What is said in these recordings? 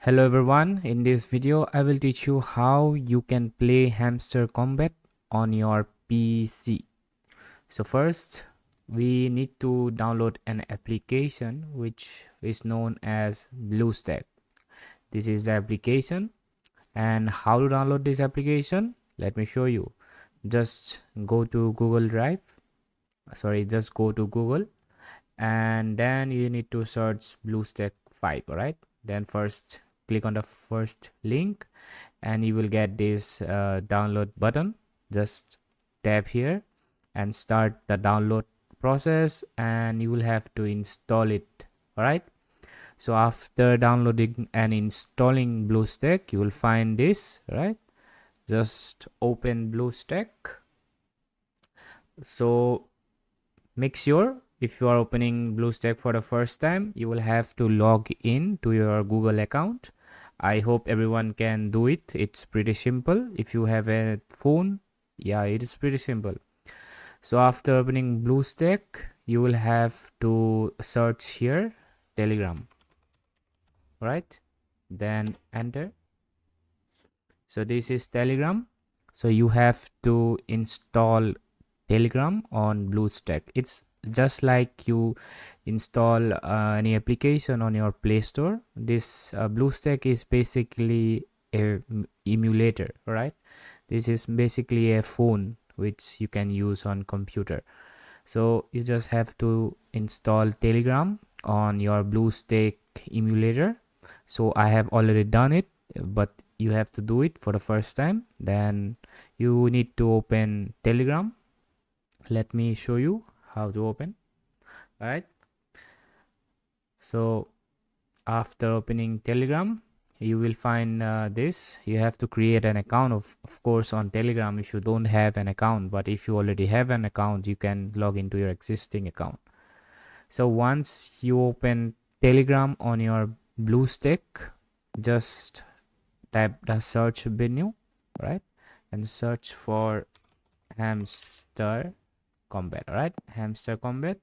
Hello everyone, in this video I will teach you how you can play Hamster Kombat on your PC. So first we need to download an application which is known as BlueStack. This is the application, and how to download this application, let me show you. Just go to Google and then you need to search BlueStack 5. Alright, then first click on the first link and you will get this download button. Just tap here and start the download process, and you will have to install it. Alright, so after downloading and installing BlueStack, you will find this. Right, just open BlueStack. So make sure, if you are opening BlueStack for the first time, you will have to log in to your Google account. I hope everyone can do it. It's pretty simple. If you have a phone, yeah, it is pretty simple. So after opening BlueStack, you will have to search here Telegram. Right, then enter. So this is Telegram. So you have to install Telegram on BlueStack. It's just like you install any application on your Play Store. This BlueStack is basically a emulator. Right, this is basically a phone which you can use on computer. So you just have to install Telegram on your BlueStack emulator. So I have already done it, but you have to do it for the first time. Then you need to open Telegram. Let me show you how to open. All right, so after opening Telegram, you will find this. You have to create an account of course on Telegram if you don't have an account, but if you already have an account, you can log into your existing account. So once you open Telegram on your BlueStack, just type the search menu, right, and search for Hamster Kombat. All right, Hamster Kombat.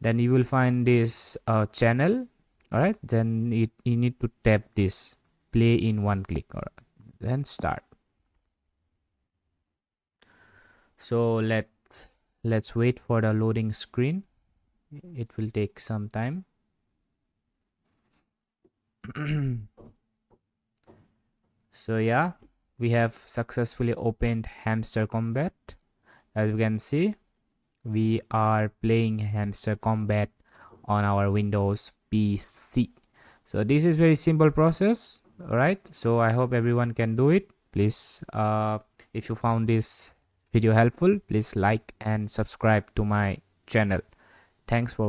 Then you will find this channel. All right, then you need to tap this play in one click. All right, then start. So let's wait for the loading screen. It will take some time. So yeah, we have successfully opened Hamster Kombat. As you can see, we are playing Hamster Kombat on our Windows PC. So this is very simple process. All right, so I hope everyone can do it. Please, if you found this video helpful, please like and subscribe to my channel. Thanks for watching.